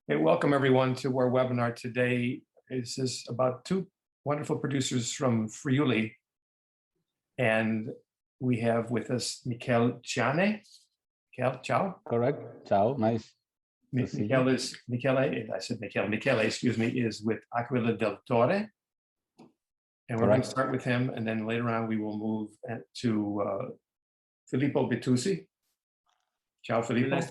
Hey, welcome everyone to our webinar today. This is about two wonderful producers from Friuli. And we have with us Michele Ciani. Michele, ciao. Correct. Ciao. Nice. Michele, excuse me, is with Aquila del Torre. And we're going to start with him, and then later on we will move to Filippo Butussi. Ciao, Filippo.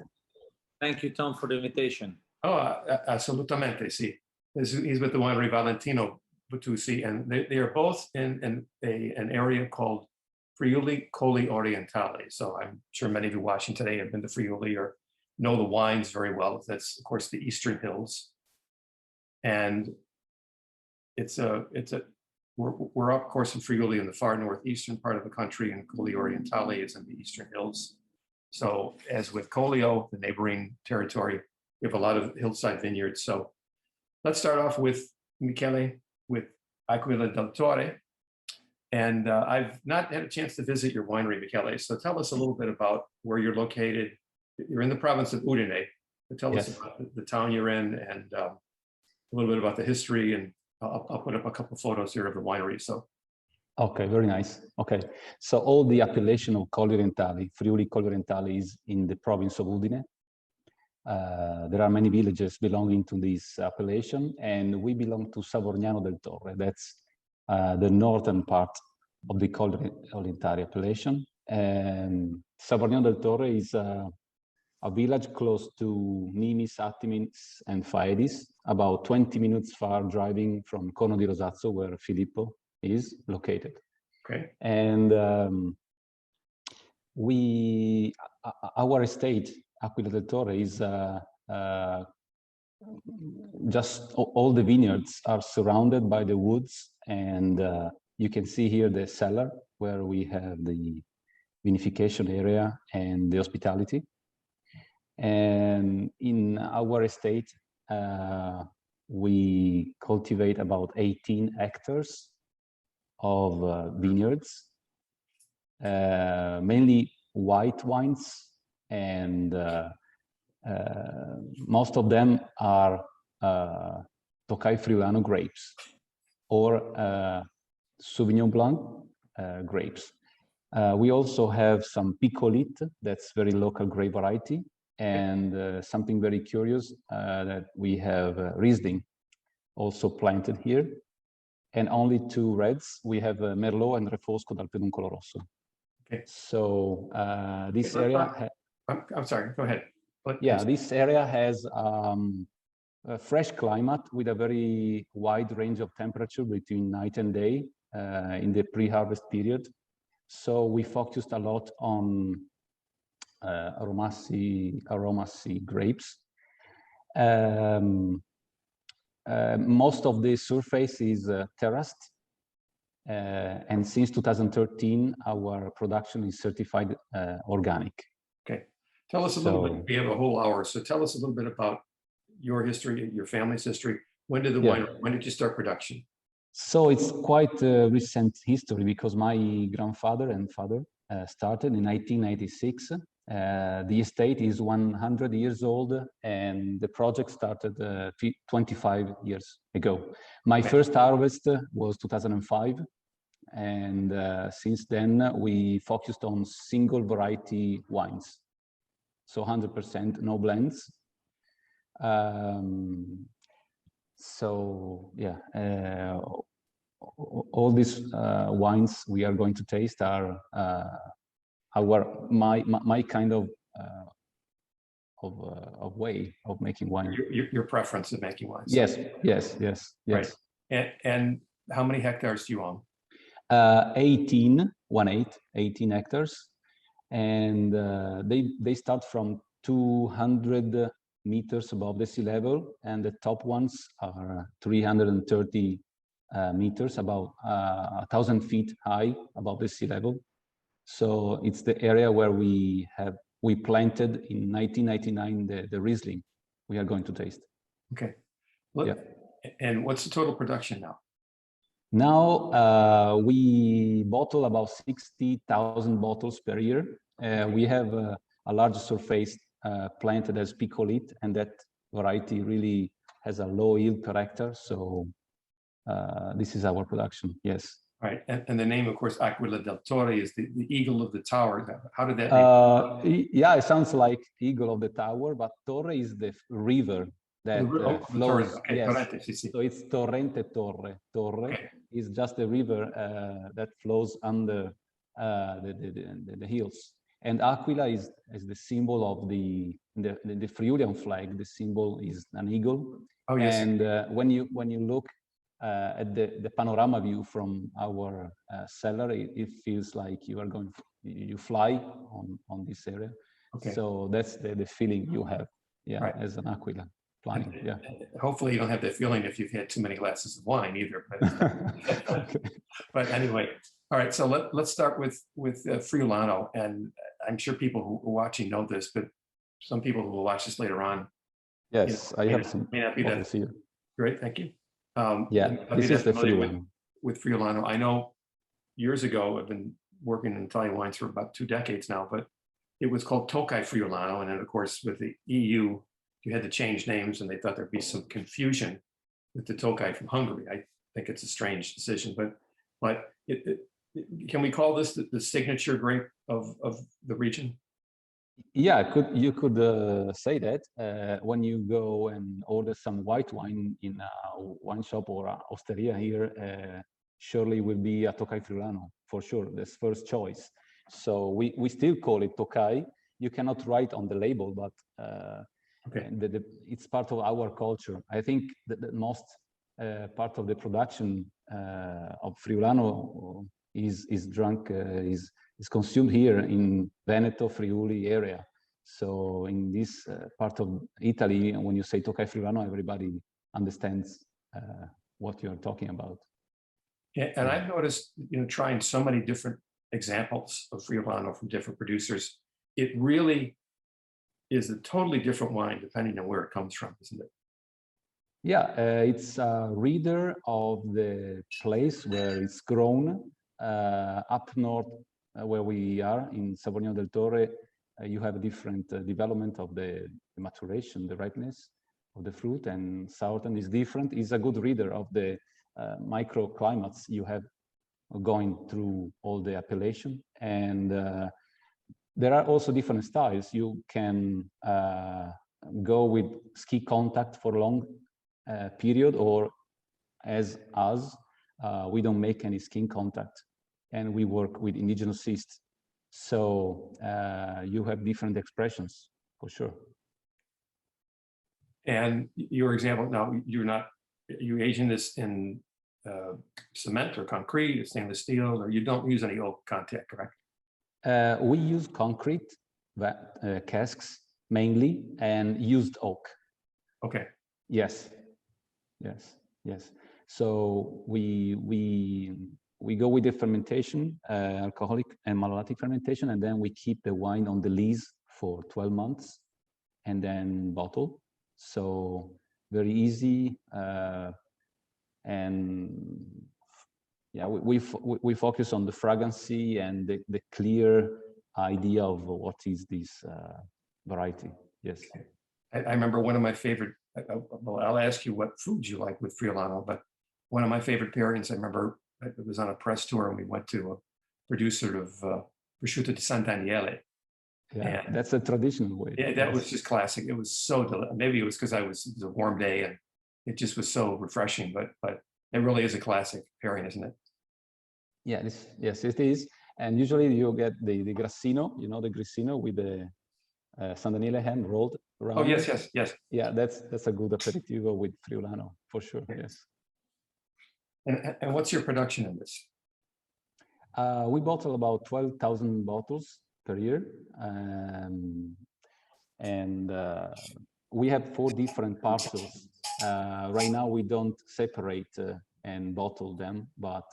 Thank you, Tom, for the invitation. Oh, assolutamente, sì. He's with the winery Valentino Butussi, and they are both in an area called Friuli Colli Orientali. So I'm sure many of you watching today have been to Friuli or know the wines very well. That's, of course, the Eastern Hills. And we're of course in Friuli in the far northeastern part of the country, and Colli Orientali is in the Eastern Hills. So as with Collio, the neighboring territory, we have a lot of hillside vineyards. So let's start off with Michele with Aquila del Torre. And I've not had a chance to visit your winery, Michele. So tell us a little bit about where you're located. You're in the province of Udine. But tell us about the town you're in and a little bit about the history. And I'll put up a couple of photos here of the winery. So. Okay, very nice. Okay, so all the appellation of Colli Orientali, Friuli Colli Orientali, is in the province of Udine. There are many villages belonging to this appellation, and we belong to Savorgnano del Torre. That's the northern part of the Colli Orientali appellation. And Savorgnano del Torre is a village close to Nimis, Attimis, and Faedis, about 20 minutes far driving from Corno di Rosazzo, where Filippo is located. Okay. And our estate, Aquila del Torre, is just all the vineyards are surrounded by the woods, and you can see here the cellar where we have the vinification area and the hospitality. And in our estate, we cultivate about 18 hectares of vineyards, mainly white wines, and most of them are Tokai Friulano grapes or Sauvignon Blanc grapes. We also have some Picolit, that's very local grape variety, and something very curious that we have Riesling also planted here. And only two reds. We have Merlot and Refosco dal Peduncolo Rosso. Okay. So this area... I'm sorry, go ahead. Yeah, this area has a fresh climate with a very wide range of temperature between night and day in the pre-harvest period. So we focused a lot on aromacy grapes. Most of the surface is terraced, and since 2013, our production is certified organic. Okay, tell us a little bit. We have a whole hour, so tell us a little bit about your history, your family's history. When did when did you start production? So it's quite a recent history because my grandfather and father started in 1996. The estate is 100 years old, and the project started 25 years ago. My first harvest was 2005, and since then we focused on single variety wines, so 100% no blends. So yeah, all these wines we are going to taste are my kind of way of making wine. Your preference of making wines. Yes. Right. And how many hectares do you own? 18 hectares, and they start from 200 meters above the sea level, and the top ones are 330 meters, about 1,000 feet high above the sea level. So it's the area where we planted in 1999 the Riesling we are going to taste. Okay. Well, yeah. And what's the total production now? Now we bottle about 60,000 bottles per year. We have a large surface planted as Picolit, and that variety really has a low yield character. So this is our production. Yes. Right, and the name, of course, Aquila del Torre is the eagle of the tower. How did that name? Yeah, it sounds like eagle of the tower, but Torre is the river that flows. Okay, yes. Torrente, sì. So it's Torrente Torre. Torre is just the river that flows under the hills. And Aquila is the symbol of the Friulian flag. The symbol is an eagle. Oh, yes. And when you look at the panorama view from our cellar, it feels like you fly on this area. Okay. So that's the feeling you have, as an Aquila flying. Yeah. Hopefully you don't have that feeling if you've had too many glasses of wine either. But, okay. But anyway, all right. So let's start with Friulano, and I'm sure people who are watching know this, but some people who will watch this later on. Yes, I have some. May not be that. Great, thank you. This is the Friulano. With Friulano, I know years ago I've been working in Italian wines for about 2 decades now, but it was called Tokai Friulano, and then of course with the EU, you had to change names, and they thought there'd be some confusion with the Tokai from Hungary. I think it's a strange decision, but can we call this the signature grape of the region? Yeah, you could say that. When you go and order some white wine in a wine shop or a osteria here, surely will be a Tokai Friulano for sure. That's first choice. So we still call it Tokai. You cannot write on the label, but it's part of our culture. I think that the most part of the production of Friulano is consumed here in Veneto, Friuli area. So in this part of Italy, when you say Tokai Friulano, everybody understands what you're talking about. Yeah, and I've noticed, trying so many different examples of Friulano from different producers, it really is a totally different wine depending on where it comes from, isn't it? Yeah, it's a reader of the place where it's grown. Up north, where we are in Savorgnan del Torre, you have a different development of the maturation, the ripeness of the fruit, and southern is different. It's a good reader of the microclimates you have going through all the appellation. And there are also different styles. You can go with ski contact for a long period, or as us, we don't make any skin contact, and we work with indigenous yeast. So you have different expressions for sure. And your example now, you aging this in cement or concrete, or stainless steel, or you don't use any oak content, correct? We use concrete casks mainly, and used oak. Okay. Yes. So we go with the fermentation, alcoholic and malolactic fermentation, and then we keep the wine on the lees for 12 months and then bottle. So very easy, and yeah, we focus on the fragrancy and the clear idea of what is this variety. Yes. I remember one of my favorite. Well, I'll ask you what foods you like with Friulano, but one of my favorite pairings, I remember it was on a press tour and we went to a producer of prosciutto di Sant'Aniele. Yeah, and that's a traditional way. Yeah, that was just classic. It was so delicious. Maybe it was because it was a warm day and it just was so refreshing, but it really is a classic pairing, isn't it? Yeah, yes, it is. And usually you get the grassino, the grissino with the Sant'Aniele ham rolled around. Oh, yes. Yeah, that's a good aperitivo with Friulano for sure. Yes. And what's your production in this? We bottle about 12,000 bottles per year, and we have 4 different parcels. Right now we don't separate and bottle them, but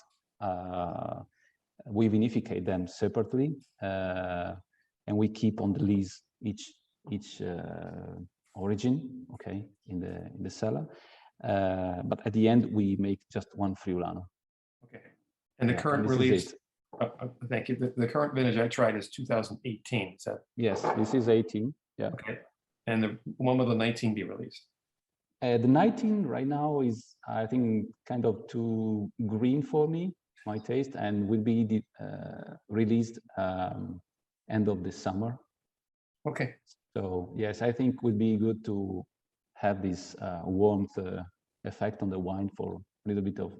we vinificate them separately, and we keep on the lees each origin, okay, in the cellar. But at the end, we make just one Friulano. Okay. And the current release, thank you. The current vintage I tried is 2018. Is that? Yes, this is 18. Yeah. Okay. And when will the 19 be released? The 19 right now is, I think, kind of too green for me, my taste, and will be released end of the summer. Okay. So yes, I think would be good to have this warmth effect on the wine for a little bit of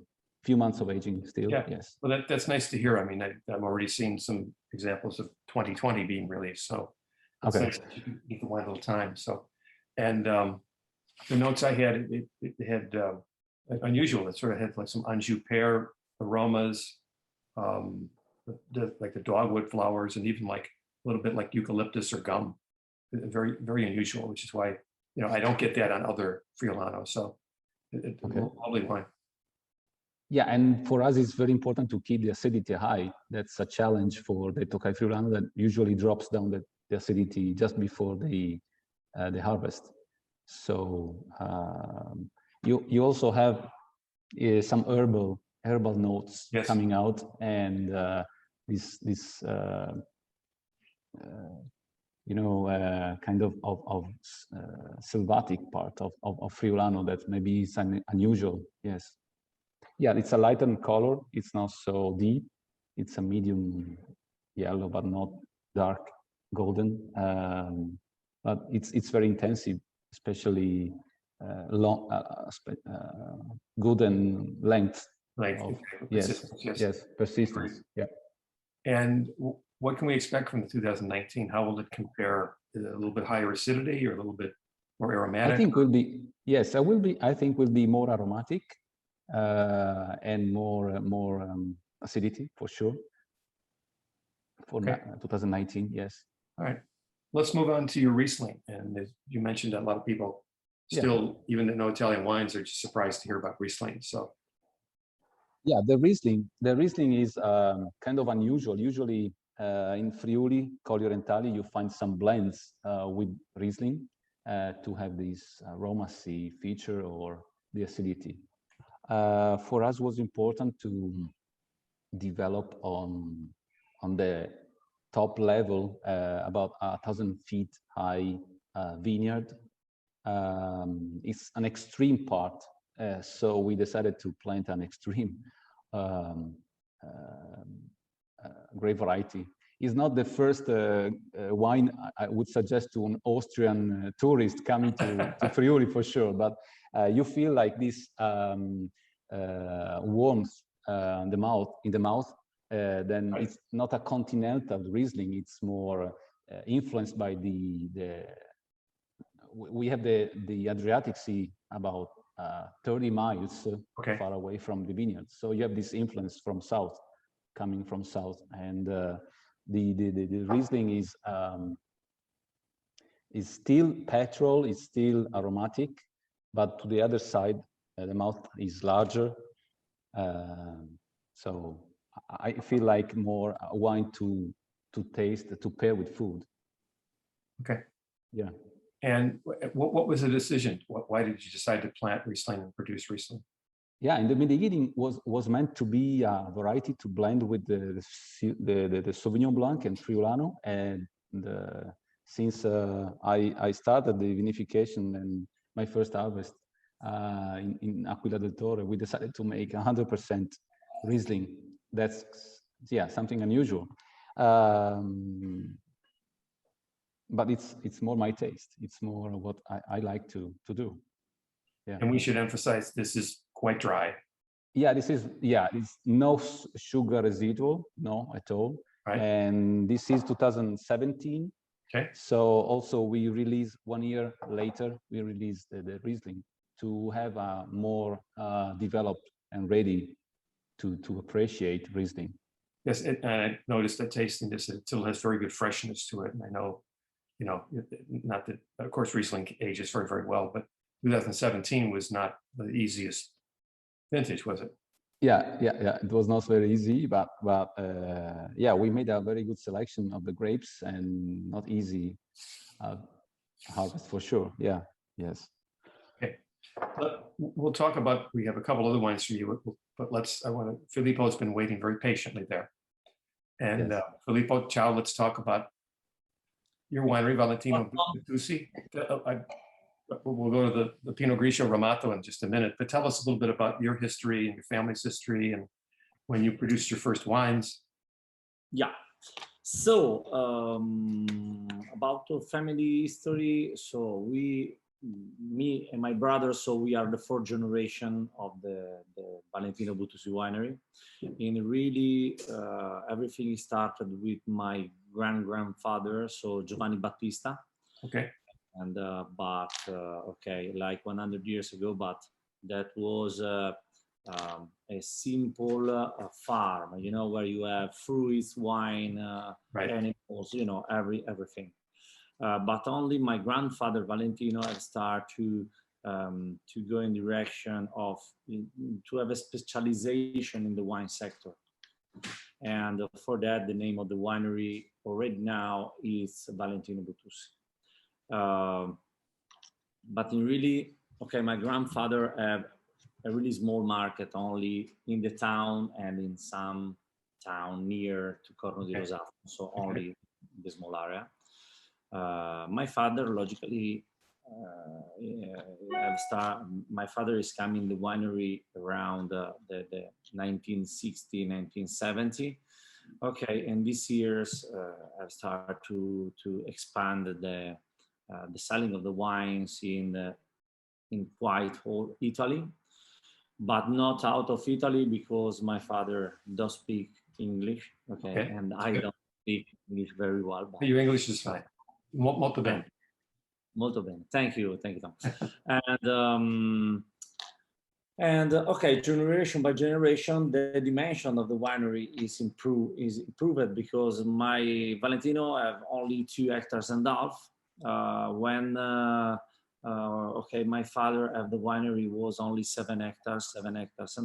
few months of aging still. Yeah. Yes. Well, that's nice to hear. I mean, I'm already seeing some examples of 2020 being released. So it's Okay. nice that you can eat the wine a little time. So, and the notes I had, it had unusual. It sort of had like some Anjou pear aromas, like the dogwood flowers, and even like a little bit like eucalyptus or gum. Very, very unusual, which is why, I don't get that on other Friulano. So Okay. lovely wine. Yeah, and for us, it's very important to keep the acidity high. That's a challenge for the Tokai Friulano that usually drops down the acidity just before the harvest. So you also have some herbal notes Yes. coming out, and this kind of sylvatic part of Friulano that maybe is unusual. Yes. Yeah, it's a lighter color. It's not so deep. It's a medium yellow, but not dark golden. But it's very intensive, especially long, good and length. Like Yes, yes, persistence. Yeah. And what can we expect from the 2019? How will it compare? Is it a little bit higher acidity or a little bit more aromatic? I think will be, yes, I think will be more aromatic and more acidity for sure for 2019. Yes. All right. Let's move on to your Riesling. And as you mentioned, a lot of people still, even that know Italian wines, are just surprised to hear about Riesling. So yeah, the Riesling is kind of unusual. Usually in Friuli Colli Orientali, you find some blends with Riesling to have this aromacy feature or the acidity. For us, was important to develop on the top level, about 1,000 feet high vineyard. It's an extreme part, so we decided to plant an extreme grape variety. It's not the first wine I would suggest to an Austrian tourist coming to Friuli for sure, but you feel like this warmth in the mouth. Then it's not a continental Riesling. It's more influenced by we have the Adriatic Sea about 30 miles far away from the vineyard. So you have this influence from south, coming from south, and the Riesling is still petrol, is still aromatic, but to the other side, the mouth is larger. So I feel like more wine to taste, to pair with food. Okay. Yeah. And what was the decision? Why did you decide to plant Riesling and produce Riesling? Yeah, in the beginning was meant to be a variety to blend with the Sauvignon Blanc and Friulano, and since I started the vinification and my first harvest in Aquila del Torre, we decided to make 100% Riesling. That's something unusual. But it's more my taste. It's more what I like to do. Yeah. And we should emphasize this is quite dry. Yeah, it's no sugar residual, no at all. Right. And this is 2017. Okay. So also we release 1 year later, we released the Riesling to have a more developed and ready to appreciate Riesling. Yes, and I noticed that tasting this, it still has very good freshness to it. And I know, not that, of course, Riesling ages very, very well, but 2017 was not the easiest vintage, was it? Yeah. It was not very easy, but yeah, we made a very good selection of the grapes and not easy harvest for sure. Yeah. Yes. Okay. We'll talk about. We have a couple other wines for you, but Filippo's been waiting very patiently there, and yes. Filippo, ciao. Let's talk about your winery, Valentino Butussi. We'll go to the Pinot Grigio Ramato in just a minute, but tell us a little bit about your history and your family's history and when you produced your first wines. Yeah. So about the family history, so me and my brother, so we are the fourth generation of the Valentino Butussi winery. And really, everything started with my grandfather, so Giovanni Battista. Okay. And okay, like 100 years ago, but that was a simple farm, you know, where you have fruits, wine, Right. animals, you know, everything. But only my grandfather Valentino had started to go in direction of to have a specialization in the wine sector. And for that, the name of the winery already now is Valentino Butussi. But in really, okay, my grandfather had a really small market only in the town and in some town near to Corno di Rosazzo, so only the small area. My father, logically, my father is coming the winery around the 1960, 1970. Okay, and these years I've started to expand the selling of the wines in quite whole Italy, but not out of Italy because my father does speak English, okay. And I don't speak English very well. But your English is fine. Molto bene. Molto bene. Thank you, Tom. And okay, generation by generation, the dimension of the winery is improved because my Valentino have only 2.5 hectares. Okay, my father at the winery was only 7 hectares, 7.5 hectares.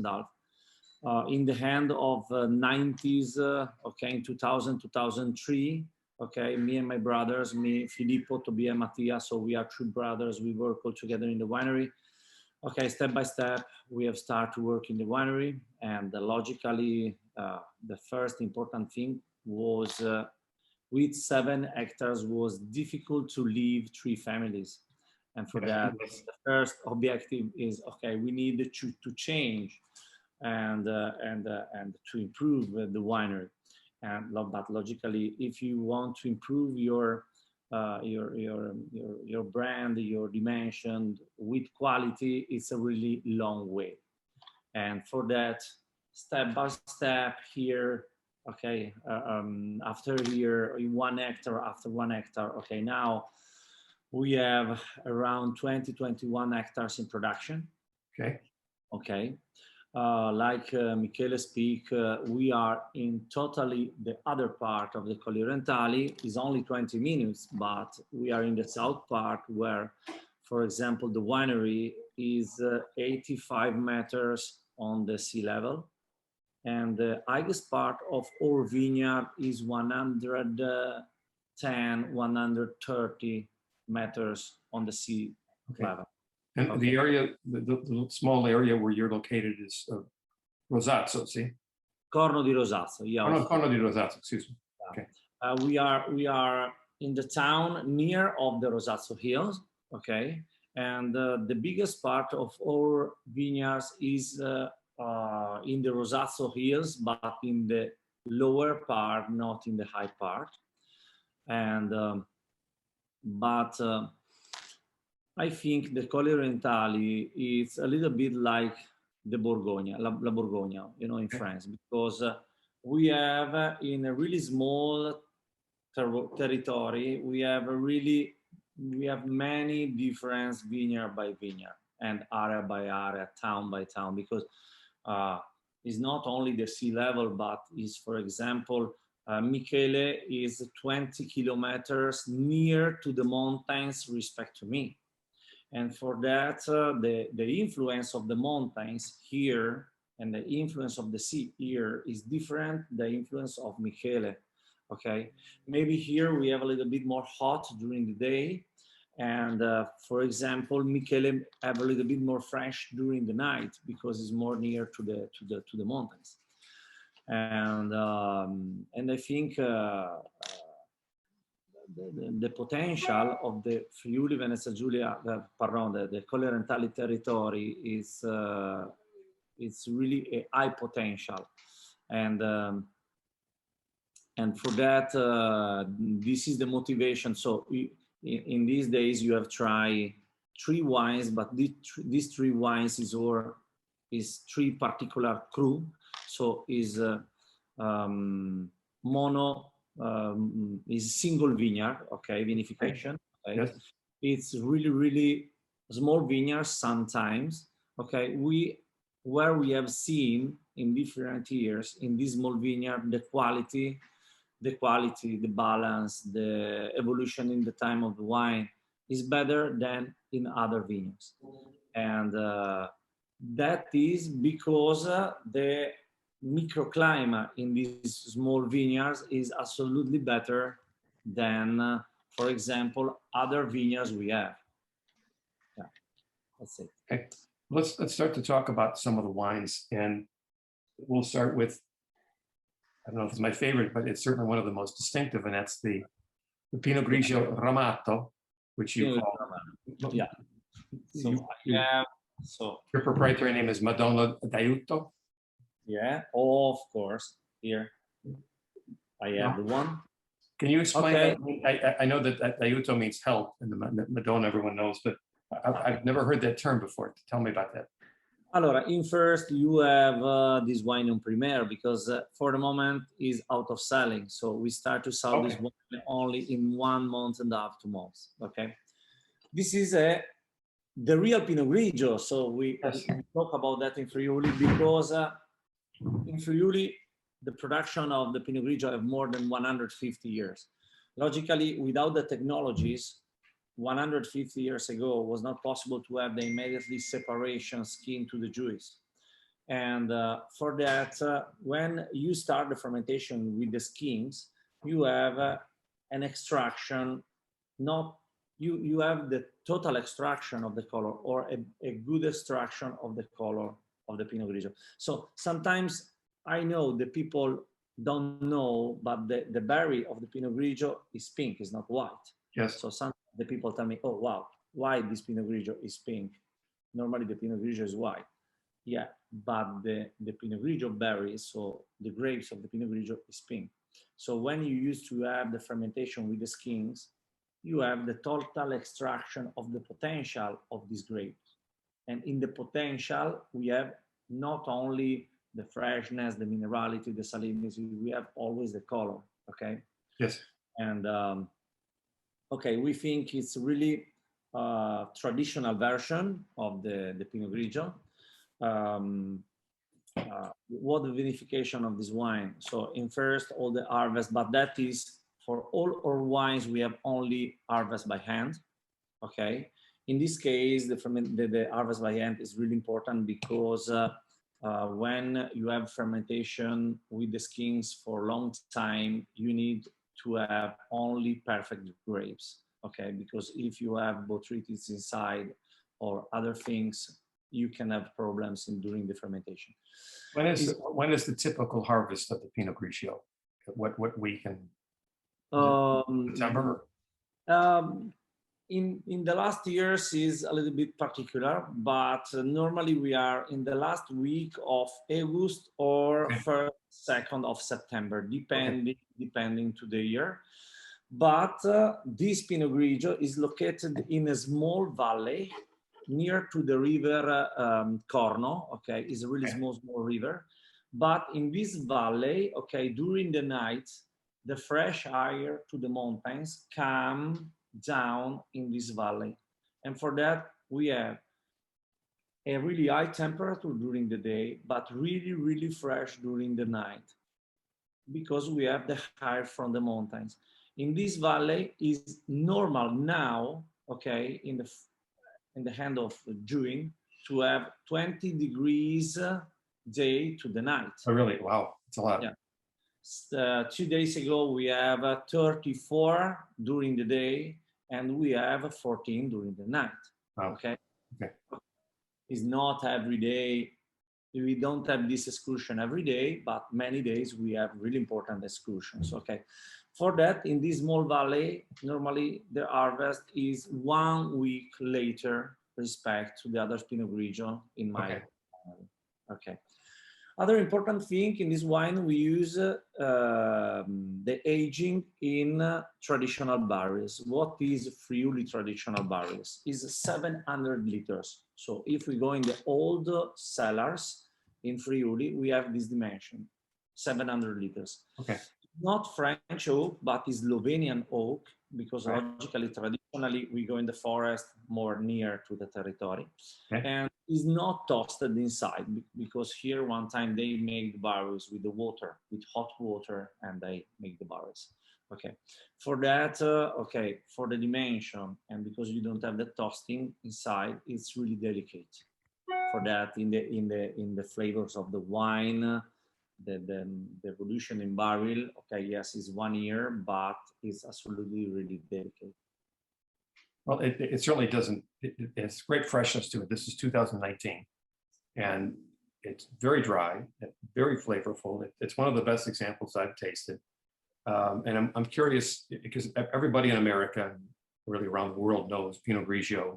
In the hand of 90s, okay, in 2000, 2003, okay, me and my brothers, me, Filippo, Tobi and Mattia, so we are 3 brothers, we work all together in the winery. Okay, step by step, we have started to work in the winery, and logically, the first important thing was with 7 hectares was difficult to leave 3 families. And for that, the first objective is, okay, we need to change and to improve the winery. But logically, if you want to improve your brand, your dimension with quality, it's a really long way. And for that, step by step here, okay, after here, 1 hectare after 1 hectare, okay, now we have around 21 hectares in production. Okay. Okay. Like Michele speak, we are in totally the other part of the Colli Orientali. Is only 20 minutes, but we are in the south part where, for example, the winery is 85 meters on the sea level. And the highest part of our vineyard is 110, 130 meters on the sea level. And the area, the small area where you're located is Rosazzo, see? Corno di Rosazzo, yeah. Oh, no, Corno di Rosazzo, excuse me. Okay. We are in the town near of the Rosazzo Hills, okay? And the biggest part of our vineyards is in the Rosazzo Hills, but in the lower part, not in the high part. And I think the Colli Orientali is a little bit like the Bourgogne, La Bourgogne, you know, in France, because we have in a really small territory, we have many different vineyard by vineyard and area by area, town by town, because it's not only the sea level, but is, for example, Michele is 20 kilometers near to the mountains respect to me. And for that, the influence of the mountains here and the influence of the sea here is different, the influence of Michele, okay? Maybe here we have a little bit more hot during the day. And for example, Michele have a little bit more fresh during the night because it's more near to the mountains. And I think the potential of the Friuli Venezia Giulia, pardon, the Colli Orientali territory is it's really a high potential, and for that this is the motivation. So in these days you have tried 3 wines, but these 3 wines is 3 particular cru, so is mono. Is single vineyard, okay, vinification. Okay? Yes. It's really small vineyards sometimes. Okay, where we have seen in different years in this small vineyard the quality, the balance, the evolution in the time of the wine is better than in other vineyards, and that is because the microclimate in these small vineyards is absolutely better than, for example, other vineyards we have. Yeah, that's it. Okay. Let's start to talk about some of the wines, and we'll start with, I don't know if it's my favorite, but it's certainly one of the most distinctive, and that's the Pinot Grigio Ramato, which you call. Yeah. So your proprietary name is Madonna d'Aiuto. Yeah, of course. Here, I have the one. Can you explain? Okay. I know that Aiuto means help, and the Madonna everyone knows, but I've never heard that term before. Tell me about that. Allora, in first, you have this wine on Premier, because for the moment is out of selling. So we start to sell this wine only in 1 month and a half, 2 months. Okay. This is the real Pinot Grigio. So we talk about that in Friuli, because in Friuli, the production of the Pinot Grigio have more than 150 years. Logically, without the technologies, 150 years ago was not possible to have the immediately separation skin to the juice. And for that, when you start the fermentation with the skins, you have an extraction, you have the total extraction of the color, or a good extraction of the color of the Pinot Grigio. So sometimes I know the people don't know, but the berry of the Pinot Grigio is pink, it's not white. Yes. So some the people tell me, oh wow, why this Pinot Grigio is pink? Normally the Pinot Grigio is white. Yeah, but the Pinot Grigio berries, so the grapes of the Pinot Grigio is pink. So when you used to have the fermentation with the skins, you have the total extraction of the potential of these grapes. And in the potential, we have not only the freshness, the minerality, the salinity, we have always the color, okay? Yes. And okay, we think it's really a traditional version of the Pinot Grigio. What the vinification of this wine? So in first, all the harvest, but that is for all our wines, we have only harvest by hand, okay? In this case, the harvest by hand is really important, because when you have fermentation with the skins for a long time, you need to have only perfect grapes, okay? Because if you have botrytis inside or other things, you can have problems during the fermentation. When is the typical harvest of the Pinot Grigio? What week in September? In the last years is a little bit particular, but normally we are in the last week of August or first, 2nd of September, depending to the year. But this Pinot Grigio is located in a small valley near to the river Corno, okay? It's a really small river. But in this valley, okay, during the night, the fresh air to the mountains come down in this valley. And for that, we have a really high temperature during the day, but really fresh during the night, because we have the air from the mountains. In this valley is normal now, okay, in the end of June, to have 20 degrees day to the night. Oh, really? Wow, it's a lot. Yeah. 2 days ago, we have 34 during the day, and we have 14 during the night. Wow. Okay. Okay. It's not every day we don't have this excursion every day, but many days we have really important excursions. Okay. For that, in this small valley, normally the harvest is 1 week later respect to the other Pinot Grigio in my. Okay. Okay. Other important thing in this wine, we use the aging in traditional barrels. What is Friuli traditional barrels? Is 700 liters. So if we go in the old cellars in Friuli, we have this dimension, 700 liters. Okay. Not French oak, but is Slovenian oak, because right. logically, traditionally, we go in the forest more near to the territory. Okay. And is not toasted inside, because here one time they make the barrels with the water, with hot water, and they make the barrels. Okay. For that, okay, for the dimension, and because you don't have the toasting inside, it's really delicate. For that, in the flavors of the wine, the evolution in barrel, okay, yes, is 1 year, but it's absolutely really delicate. Well, it certainly doesn't, it's great freshness to it. This is 2019, and it's very dry, very flavorful. It's one of the best examples I've tasted. And I'm curious, because everybody in America, really around the world, knows Pinot Grigio.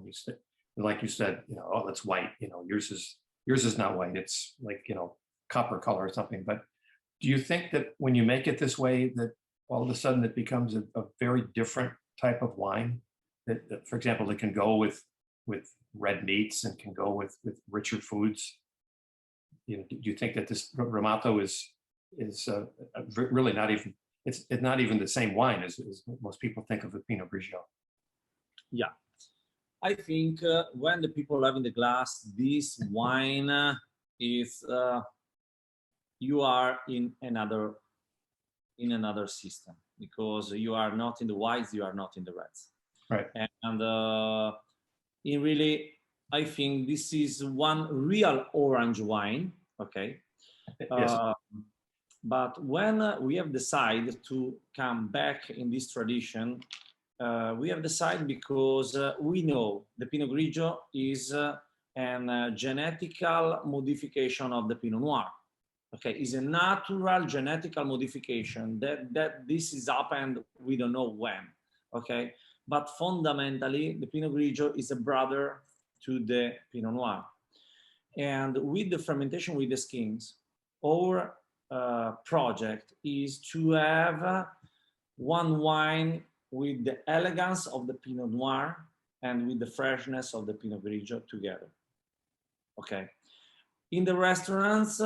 And like you said, you know, oh, that's white. You know, yours is not white. It's like, you know, copper color or something. But do you think that when you make it this way, that all of a sudden it becomes a very different type of wine? That, for example, it can go with red meats and can go with richer foods. You know, do you think that this Ramato is really not even, it's not even the same wine as most people think of the Pinot Grigio? Yeah, I think when the people have in the glass this wine is you are in another system, because you are not in the whites, you are not in the reds. Right. And in really, I think this is one real orange wine. Okay. Yes. But when we have decided to come back in this tradition, we have decided because we know the Pinot Grigio is a genetical modification of the Pinot Noir. Okay, is a natural genetical modification that this is happened, we don't know when. Okay, but fundamentally the Pinot Grigio is a brother to the Pinot Noir. And with the fermentation with the skins, our project is to have one wine with the elegance of the Pinot Noir and with the freshness of the Pinot Grigio together. Okay. In the restaurants,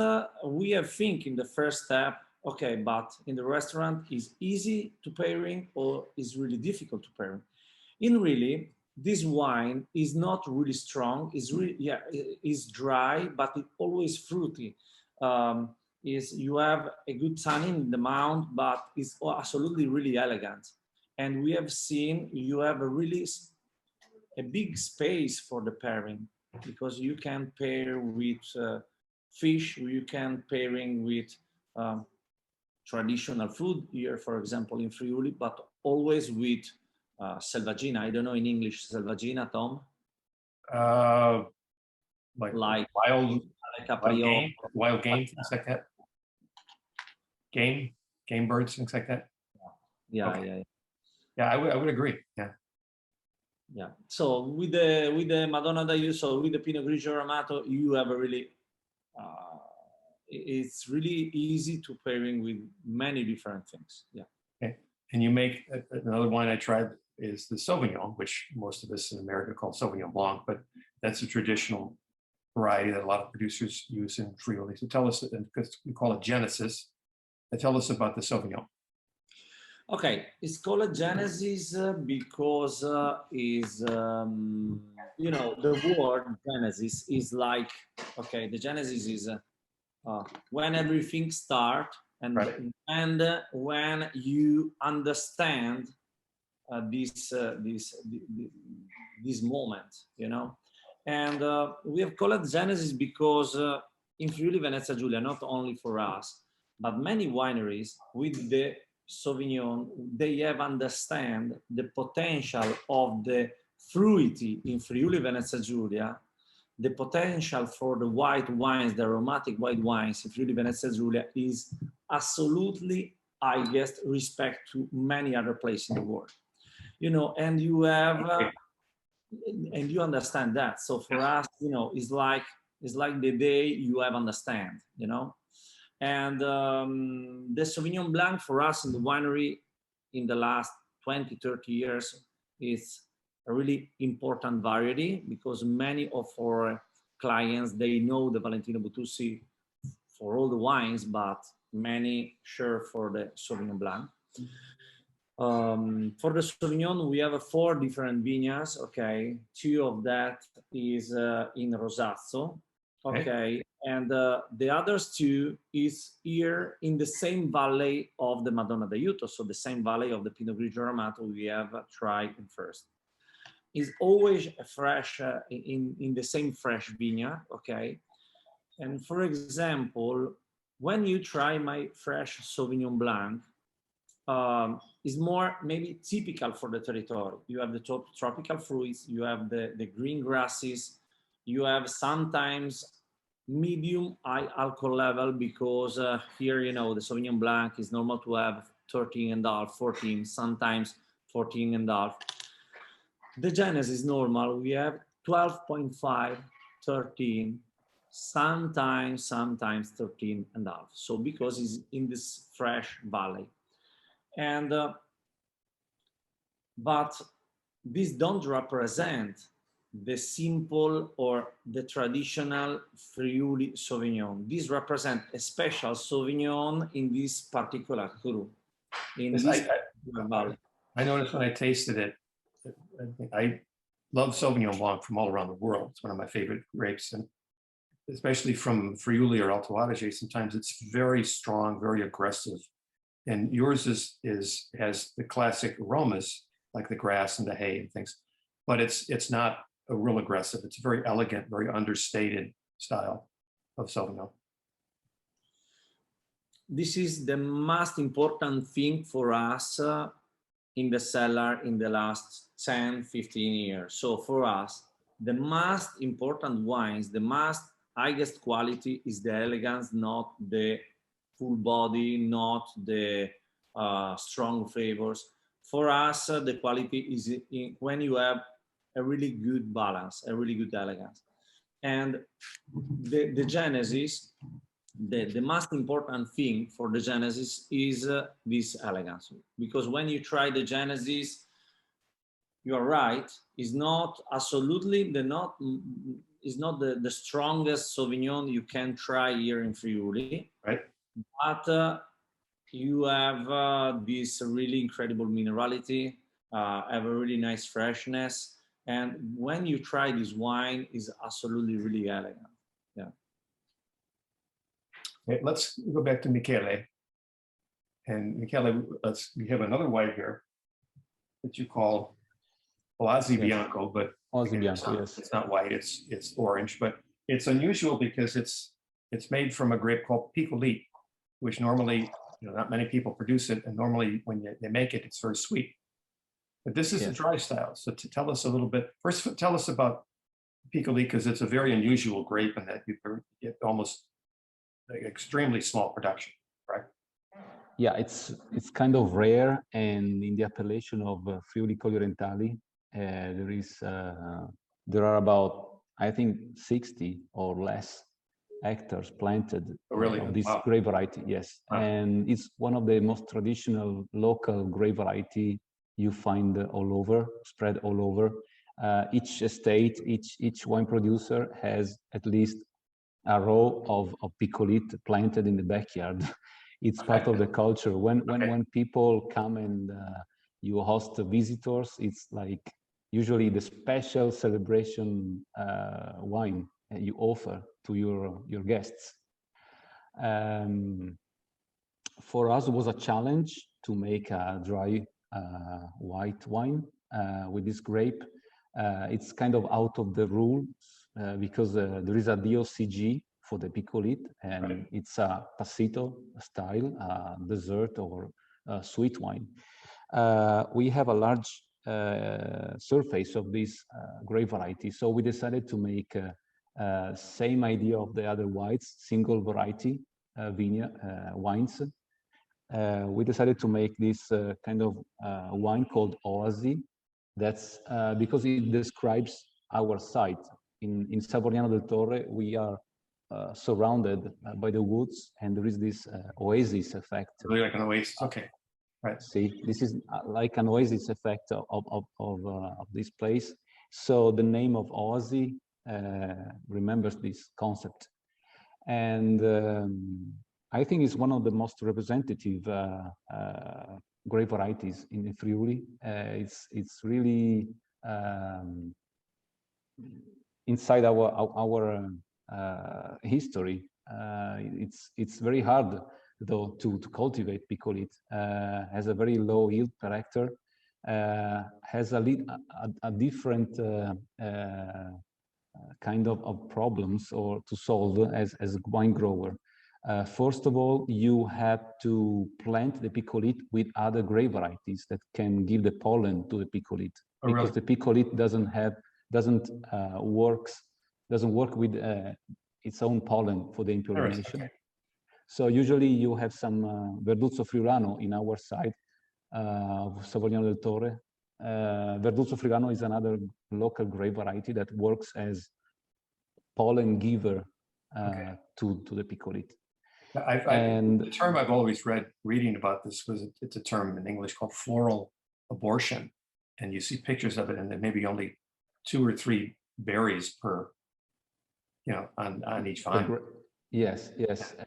we have think in the first step, okay, but in the restaurant is easy to pairing or is really difficult to pairing. In really, this wine is not really strong. Is really, yeah, is dry, but it always fruity. Is you have a good tannin in the mouth, but it's absolutely really elegant. And we have seen you have a big space for the pairing, because you can pair with fish, you can pairing with traditional food here, for example, in Friuli, but always with selvaggina. I don't know in English, selvaggina, Tom? Like wild game, things like that. Game birds, things like that. Yeah, okay. yeah. Yeah, I would agree. Yeah. Yeah. So with the Madonna d'Aiuso, with the Pinot Grigio Ramato, you have a really it's really easy to pairing with many different things. Yeah. Okay. And you make another wine I tried is the Sauvignon, which most of us in America call Sauvignon Blanc, but that's a traditional variety that a lot of producers use in Friuli. So tell us, because we call it Genesis, tell us about the Sauvignon. Okay, it's called a Genesis because is you know, the word Genesis is like, okay, the Genesis is when everything starts, and right. and when you understand this moment, you know. And we have called it Genesis because in Friuli Venezia Giulia, not only for us, but many wineries with the Sauvignon, they have understand the potential of the fruity in Friuli Venezia Giulia the potential for the white wines, the aromatic white wines in Friuli Venezia Giulia is absolutely highest respect to many other places in the world. You know, and you have, and you understand that. So for us, you know, it's like the day you have understand, you know. And the Sauvignon Blanc for us in the winery in the last 20, 30 years is a really important variety, because many of our clients, they know the Valentino Butussi for all the wines, but many share for the Sauvignon Blanc. For the Sauvignon, we have 4 different vineyards, okay? 2 of that is in Rosazzo, okay? And the others 2 is here in the same valley of the Madonna d'Aiuto, so the same valley of the Pinot Grigio Ramato we have tried in first. Is always a fresh, in the same fresh vineyard, okay? And for example, when you try my fresh Sauvignon Blanc, is more maybe typical for the territory. You have the tropical fruits, you have the green grasses, you have sometimes medium high alcohol level, because here, you know, the Sauvignon Blanc is normal to have 13.5, 14, sometimes 14.5. The Genesis is normal. We have 12.5, 13, sometimes 13.5. So because it's in this fresh valley. And but these don't represent the simple or the traditional Friuli Sauvignon. These represent a special Sauvignon in this particular cru, in this particular valley. I noticed when I tasted it, I love Sauvignon Blanc from all around the world. It's one of my favorite grapes, and especially from Friuli or Alto Adige, sometimes it's very strong, very aggressive. And yours has the classic aromas, like the grass and the hay and things, but it's not a real aggressive. It's a very elegant, very understated style of Sauvignon. This is the most important thing for us in the cellar in the last 10, 15 years. So for us, the most important wines, the most highest quality is the elegance, not the full body, not the strong flavors. For us, the quality is when you have a really good balance, a really good elegance. And the Genesis, the most important thing for the Genesis is this elegance. Because when you try the Genesis, you're right, is not absolutely is not the strongest Sauvignon you can try here in Friuli. Right. But you have this really incredible minerality, have a really nice freshness. And when you try this wine, is absolutely really elegant. Yeah. Okay, let's go back to Michele. And Michele, we have another wine here that you call Oasi Bianco, but Oasi Bianco, yes. It's not white, it's orange, but it's unusual because it's made from a grape called Picolit, which normally, not many people produce it, and normally when they make it, it's very sweet. But this is a dry style. So to tell us a little bit, first tell us about Picolit, because it's a very unusual grape in that you get almost like extremely small production, right? Yeah, it's kind of rare, and in the appellation of Friuli Colli Orientali, there are about, I think, 60 or less hectares planted of this grape variety. Yes, and it's one of the most traditional local grape variety you find all over, spread all over. Each estate, each wine producer has at least a row of Picolit planted in the backyard. It's part of the culture. When people come and you host visitors, it's like usually the special celebration wine you offer to your guests. For us, it was a challenge to make a dry white wine with this grape. It's kind of out of the rules because there is a DOCG for the Picolit, and it's a passito style, dessert or sweet wine. We have a large surface of this grape variety, so we decided to make Same idea of the other whites, single variety wines. We decided to make this kind of wine called Oasi. That's because it describes our site. In Savorniano del Torre, we are surrounded by the woods, and there is this oasis effect. Really like an oasis, okay. Right. See, this is like an oasis effect of this place. So the name of Oasi remembers this concept. And I think it's one of the most representative grape varieties in Friuli. It's really inside our history. It's very hard though to cultivate picolit. Has a very low yield per hectare. Has a different kind of problems or to solve as a wine grower. First of all, you have to plant the picolit with other grape varieties that can give the pollen to the picolit, because the picolit doesn't work with its own pollen for the impollination. Okay. So usually you have some Verduzzo Friulano in our side, Savorniano del Torre. Verduzzo Friulano is another local grape variety that works as pollen giver to the picolit. The term I've always reading about this it's a term in English called floral abortion, and you see pictures of it, and there may be only 2 or 3 berries per, on each vine. Yes,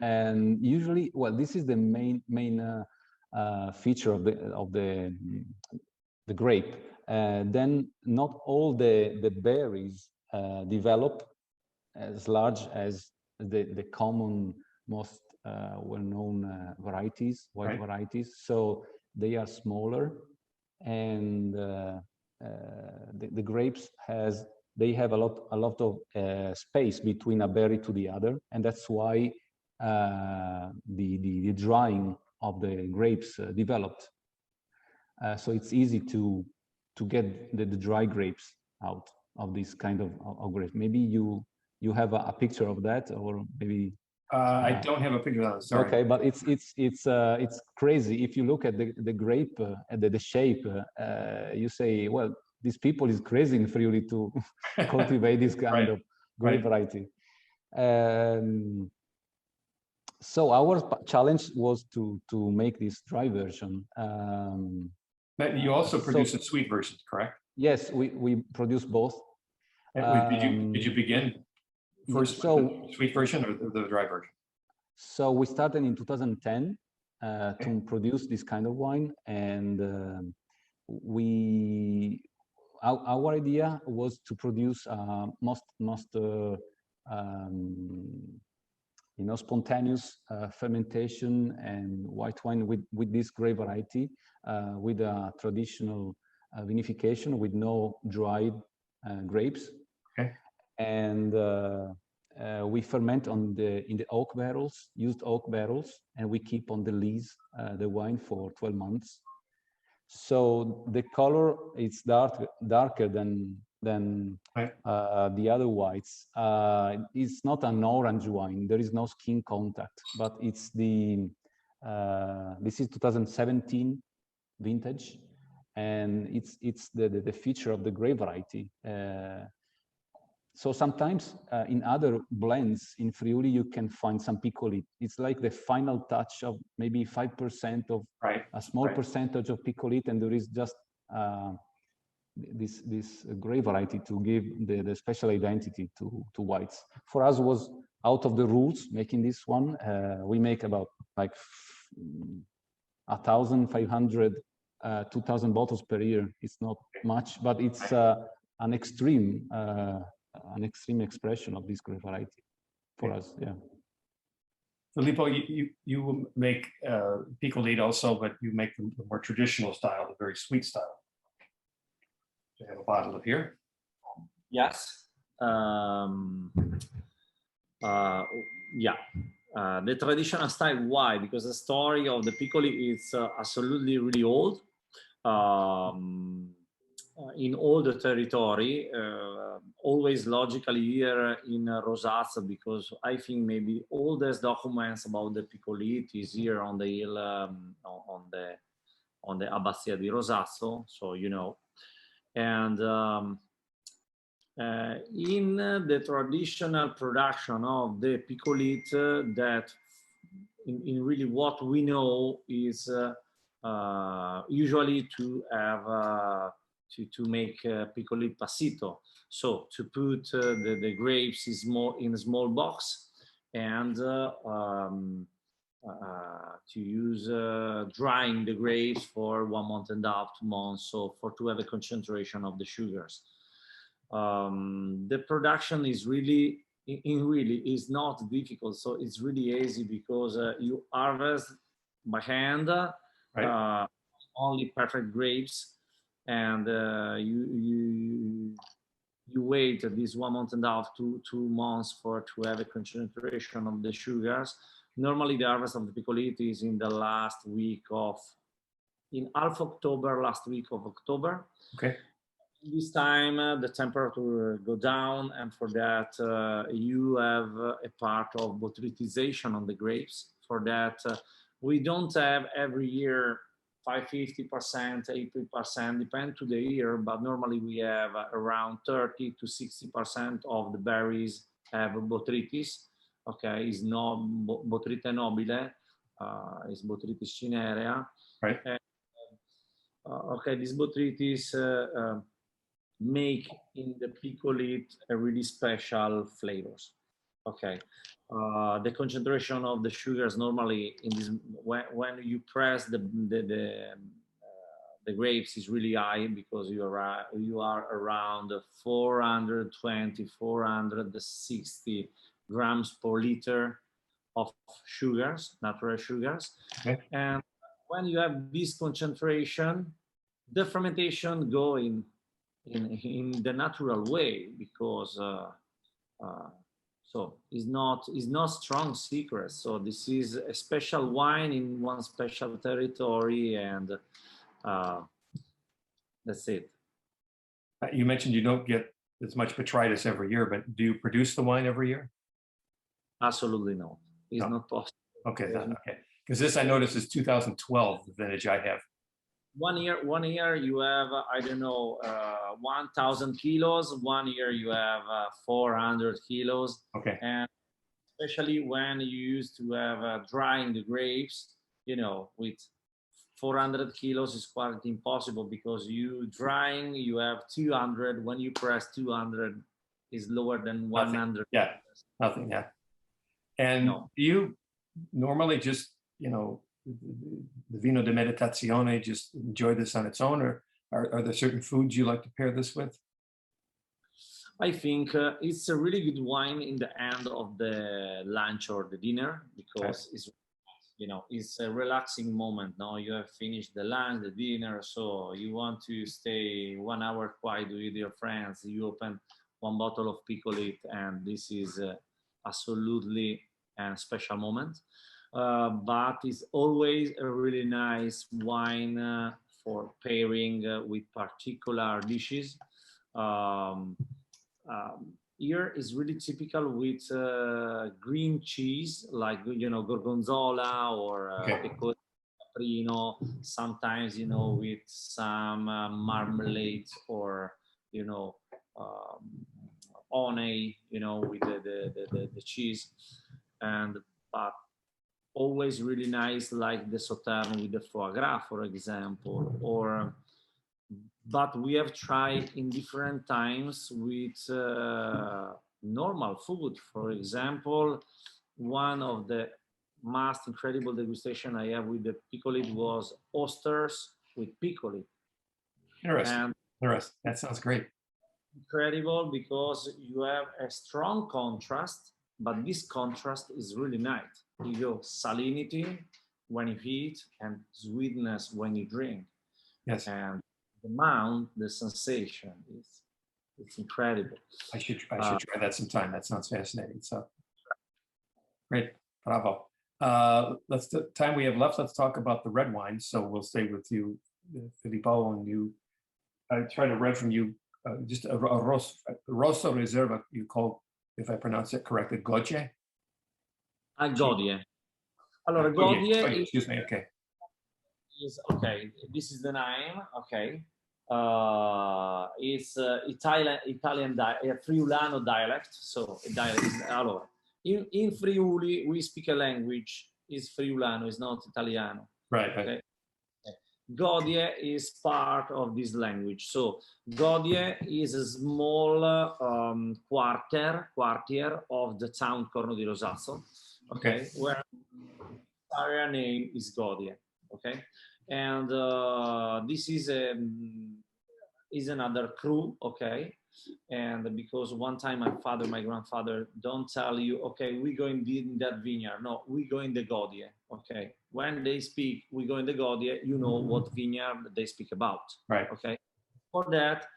and usually, well, this is the main feature of the grape. Then not all the berries develop as large as the common, most well-known varieties, white varieties. So they are smaller, and the grapes they have a lot of space between a berry to the other, and that's why the drying of the grapes developed. So it's easy to get the dry grapes out of this kind of grapes. Maybe you have a picture of that, or maybe I don't have a picture of that. Sorry. Okay, but it's crazy. If you look at the grape, at the shape, you say, well, these people is crazy in Friuli to cultivate this kind of grape variety. So our challenge was to make this dry version. But you also produce a sweet version, correct? Yes, we produce both. Did you begin first with the sweet version or the dry version? So we started in 2010 to produce this kind of wine, and our idea was to produce most spontaneous fermentation and white wine with this grape variety, with a traditional vinification with no dried grapes. Okay. And we ferment in the oak barrels, used oak barrels, and we keep on the lees the wine for 12 months. So the color is darker than the other whites. It's not an orange wine. There is no skin contact, but it's this is 2017 vintage, and it's the feature of the grape variety. So sometimes in other blends in Friuli, you can find some picolit. It's like the final touch of maybe 5% of a small percentage of picolit, and there is just this grape variety to give the special identity to whites. For us, was out of the rules making this one. We make about like 1,500, 2,000 bottles per year. It's not much, but it's an extreme expression of this grape variety for us. Yeah. Filippo, you make picolit also, but you make the more traditional style, the very sweet style. So I have a bottle of here. Yes. The traditional style. Why? Because the story of the piccoli is absolutely really old. in all the territory, always logically here in Rosazzo, because I think maybe all these documents about the Piccolit is here on the hill, on the Abbazia di Rosazzo, so you know. And in the traditional production of the Piccolit, that in really what we know is usually to have to make Piccolit passito, so to put the grapes in a small box and to use drying the grapes for 1 month and a half, 2 months, so to have a concentration of the sugars. The production is really is not difficult, so it's really easy because you harvest by hand, Right. only perfect grapes, and you wait this 1 month and a half to 2 months to have a concentration of the sugars. Normally the harvest of the Piccolit is in the last week of, in half October, last week of October. Okay. This time the temperature go down, and for that you have a part of botrytization on the grapes. For that we don't have every year 50%, 80%, depend to the year, but normally we have around 30 to 60% of the berries have botrytis. Okay, is not Botrytis nobile, is Botrytis cinerea. Right. And, okay, this botrytis make in the Piccolit a really special flavors. Okay, the concentration of the sugars normally in this, when you press the grapes is really high, because you are around 420 460 grams per liter of sugars, natural sugars. Okay. And when you have this concentration, the fermentation go in the natural way, because so it's not strong secret. So this is a special wine in one special territory, and that's it. You mentioned you don't get as much botrytis every year, but do you produce the wine every year? Absolutely not. It's No. not possible. Okay, okay. Because this I noticed is 2012, the vintage I have. 1 year you have, I don't know, 1,000 kilos. 1 year you have 400 kilos. Okay. And especially when you used to have drying the grapes, you know, with 400 kilos is quite impossible, because you drying, you have 200. When you press 200 is lower than 100. Nothing. Yeah, nothing, yeah. And No. do you normally just, you know, the vino de meditazione, just enjoy this on its own, or are there certain foods you like to pair this with? I think it's a really good wine in the end of the lunch or the dinner, because Okay. it's, you know, it's a relaxing moment. Now you have finished the lunch, the dinner, so you want to stay 1 hour quiet with your friends. You open 1 bottle of Piccolit, and this is absolutely a special moment. But it's always a really nice wine for pairing with particular dishes. Here is really typical with green cheese, like, you know, gorgonzola or pecorino caprino. Sometimes, you know, with some marmalade, or, you know, honey, you know, with the cheese. And but always really nice, like the Sauterne with the foie gras, for example. Or but we have tried in different times with normal food. For example, one of the most incredible degustation I have with the Piccolit was oysters with Piccolit. Interesting. And Interesting. That sounds great. incredible, because you have a strong contrast, but this contrast is really nice. You go salinity when you eat and sweetness when you drink. Yes. And the amount, the sensation it's incredible. I should try that sometime. That sounds fascinating. So great. Bravo. The time we have left, let's talk about the red wine. So we'll stay with you, Filippo, and you I try to read from you just a Rosso Reserva, you call, if I pronounce it correctly, Goje? Godie. Allora, Godie excuse me, okay. is okay. This is the name. Okay, it's Italian Friulano dialect. So dialect. Allora, in Friuli we speak a language. Is Friulano. Is not Italiano. Right. Okay. Godie is part of this language. So Godie is a small quartier of the town Corno di Rosazzo. Okay, where area name is Godie. Okay, and this is another crew. Okay, and because one time my grandfather don't tell you, okay, we go in that vineyard. No, we go in the Godie. Okay, when they speak, we go in the Godie. You know what vineyard they speak about. Right. Okay, for that,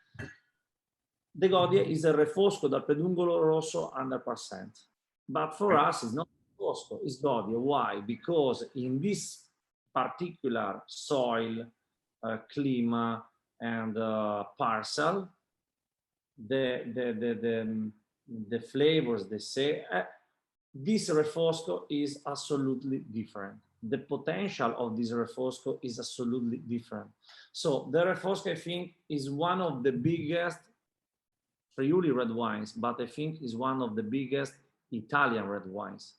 the Godie is a refosco dal pedungolo rosso 100%. But for us, it's not refosco, it's Godie. Why? Because in this particular soil, clima, and parcel, the flavors they say, this refosco is absolutely different. The potential of this refosco is absolutely different. So the refosco, I think, is one of the biggest Friuli red wines, but I think is one of the biggest Italian red wines.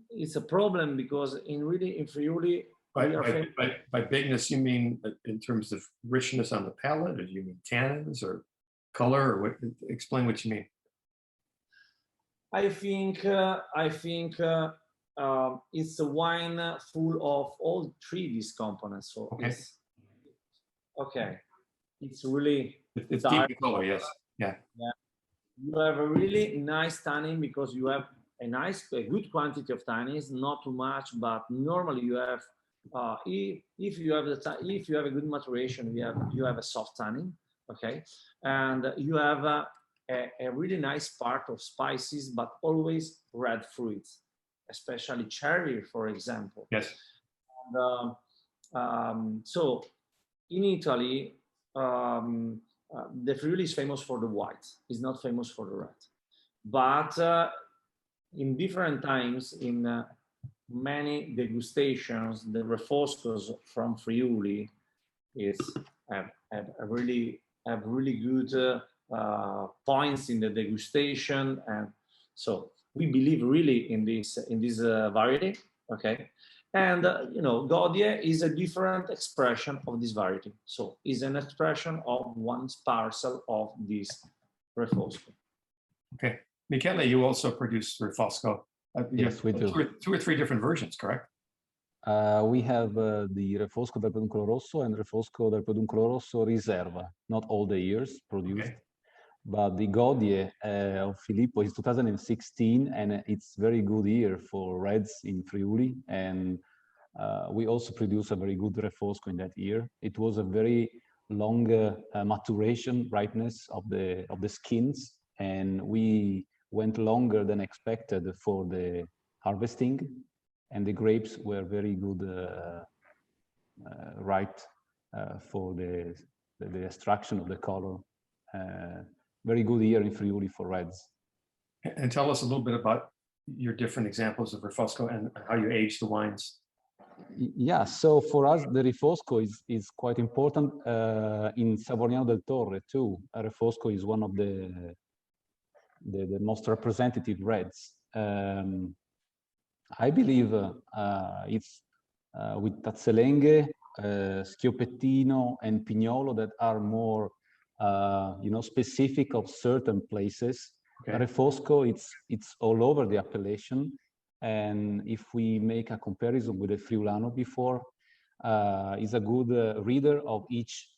It's a problem because in Friuli, by bigness, you mean in terms of richness on the palate, or do you mean tannins or color, or what? Explain what you mean. I think it's a wine full of all three these components. So it's really it's dark deep color, yes, yeah. You have a really nice tannin because you have a good quantity of tannins, not too much, but normally you have. If you have a good maturation, you have a soft tannin, okay, and you have a really nice part of spices, but always red fruits, especially cherry, for example. Yes. And, so in Italy, the Friuli is famous for the white. It's not famous for the red, but in different times in many degustations, the refoscos from Friuli have really good points in the degustation, and so we believe really in this variety. Okay, and Godie is a different expression of this variety. So is an expression of one parcel of this refosco. Okay, Michele, you also produce refosco. Yes, we do. Two or three different versions, correct? We have the Refosco del Peduncolo Rosso and Refosco del Peduncolo Rosso Riserva, not all the years produced. Okay. But the Godie of Filippo is 2016, and it's very good year for reds in Friuli. And we also produce a very good Refosco in that year. It was a very long maturation, ripeness of the skins, and we went longer than expected for the harvesting, and the grapes were very good ripe for the extraction of the color. Very good year in Friuli for reds. And tell us a little bit about your different examples of Refosco and how you age the wines. Yeah, so for us, the Refosco is quite important in Aquila del Torre too. Refosco is one of the most representative reds. I believe it's with Tazzalenghe, Schioppettino, and Pignolo that are more, specific of certain places. Okay. Refosco, it's all over the appellation. And if we make a comparison with the Friulano before, is a good reader of each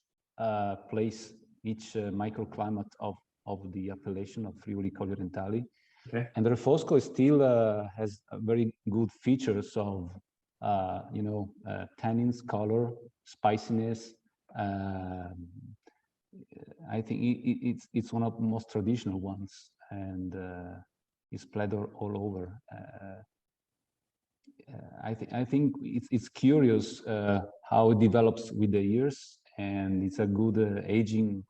place, each microclimate of the appellation of Friuli Colli Orientali. Okay. And the Refosco still has very good features of, tannins, color, spiciness. I think it's one of the most traditional ones, and it's spread all over. I think it's curious how it develops with the years, and it's a good aging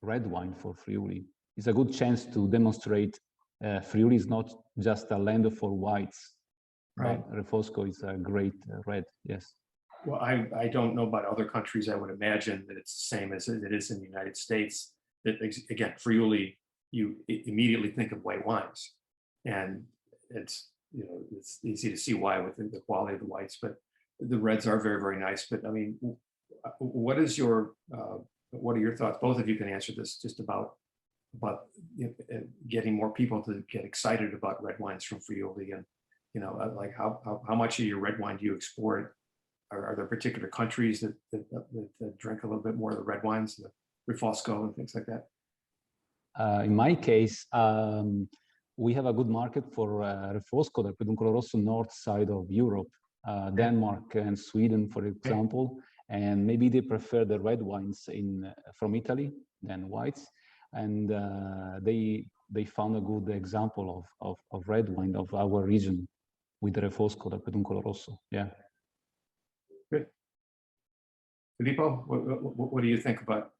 red wine for Friuli. It's a good chance to demonstrate Friuli is not just a land for whites, Right. but Refosco is a great red, yes. Well, I don't know about other countries. I would imagine that it's the same as it is in the United States. That again, Friuli, you immediately think of white wines, and it's it's easy to see why with the quality of the whites, but the reds are very, very nice. But I mean, what are your thoughts? Both of you can answer this, just about getting more people to get excited about red wines from Friuli, and like how much of your red wine do you export? Are there particular countries that drink a little bit more of the red wines, the Refosco and things like that? In my case, we have a good market for Refosco, the Peduncolo Rosso, north side of Europe, Denmark and Sweden, for example, and maybe they prefer the red wines from Italy than whites, and they found a good example of red wine of our region with the Refosco, the Peduncolo Rosso. Yeah. Good. Filippo, what do you think about?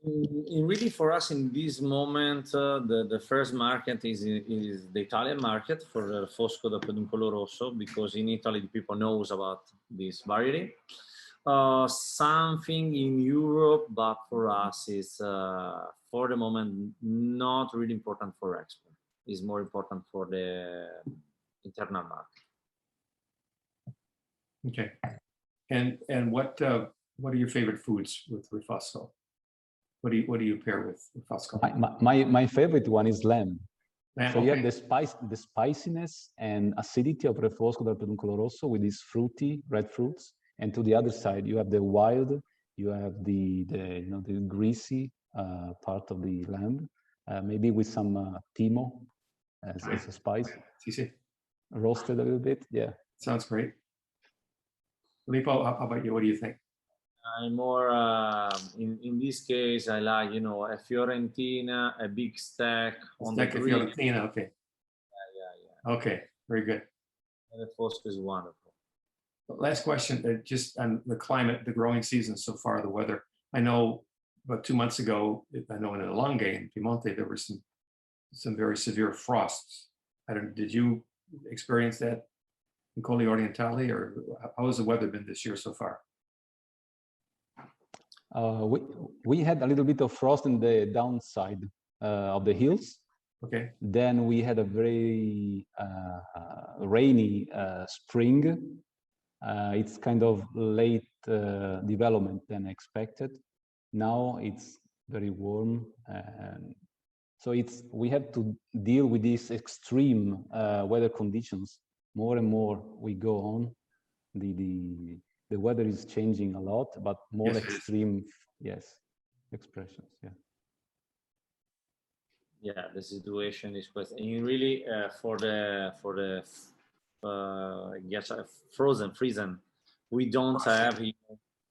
Really, for us in this moment, the first market is the Italian market for Refosco da Peduncolo Rosso, because in Italy the people knows about this variety. Something in Europe, but for us is for the moment not really important for export. It's more important for the internal market. Okay. And what are your favorite foods with Refosco? What do you pair with Refosco? My favorite one is lamb. So you Okay. have the spiciness and acidity of Refosco del Peduncolo Rosso with these fruity red fruits, and to the other side you have the wild, you have the greasy part of the lamb, maybe with some timo as a spice, roasted a little bit. Yeah, sounds great. Filippo, how about you? What do you think? I'm more in this case. I like a Fiorentina, a big stack on the grill. Fiorentina, okay. Yeah. Okay, very good. And the Refosco is wonderful. Last question, just on the climate, the growing season so far, the weather. I know about 2 months ago, I know in Langhe in Piemonte there were some very severe frosts. Did you experience that in Colli Orientali, or how has the weather been this year so far? We had a little bit of frost in the downside of the hills. Okay. Then we had a very rainy spring. It's kind of late development than expected. Now it's very warm, so we have to deal with these extreme weather conditions. More and more we go on, the weather is changing a lot, but more extreme, expressions. Yeah, the situation is quite. And really, for the frozen, we don't have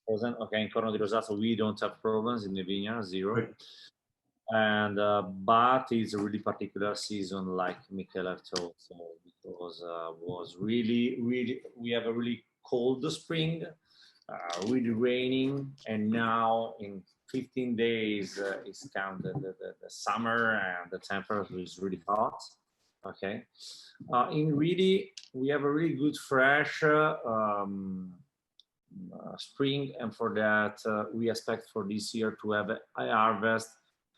frozen. Okay, in Corno di Rosato, we don't have problems in the vineyard, zero. Right. And but it's a really particular season, like Michele told, because was really we have a really cold spring, really raining, and now in 15 days is counted the summer, and the temperature is really hot. Okay, we have a really good fresh spring, and for that we expect for this year to have a harvest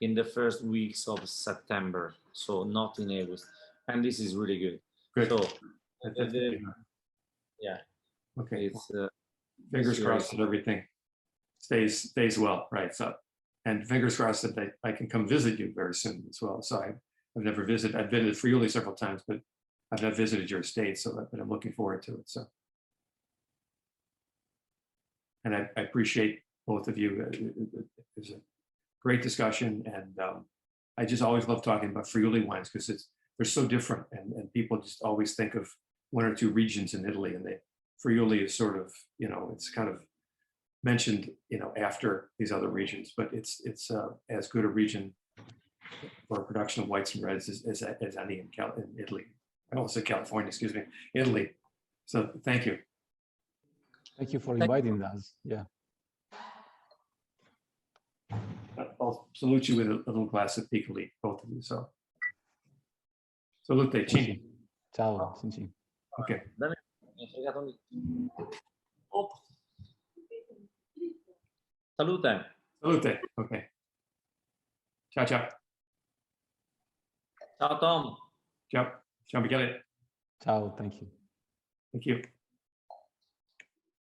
in the first weeks of September, so not in August, and this is really good. Good. So okay. It's fingers crossed that everything stays well, right? So, and fingers crossed that I can come visit you very soon as well. So I've never visited. I've been to Friuli several times, but I've not visited your estate, but I'm looking forward to it. So, and I appreciate both of you. It was a great discussion, and I just always love talking about Friuli wines because they're so different, and people just always think of 1 or 2 regions in Italy, and Friuli is sort of, it's kind of mentioned, after these other regions, but it's as good a region for production of whites and reds as any in Italy. I almost said California, excuse me, Italy. So thank you. Thank you for inviting us. Yeah. I'll salute you with a little glass of Piccoli, both of you. So, salute, Cini. Ciao, Cini. Okay. Bene, mi ha fregato lì. Oh. Salute. Salute. Okay. Ciao, ciao. Ciao Tom. Ciao. Ciao, Michele. Ciao, thank you. Thank you.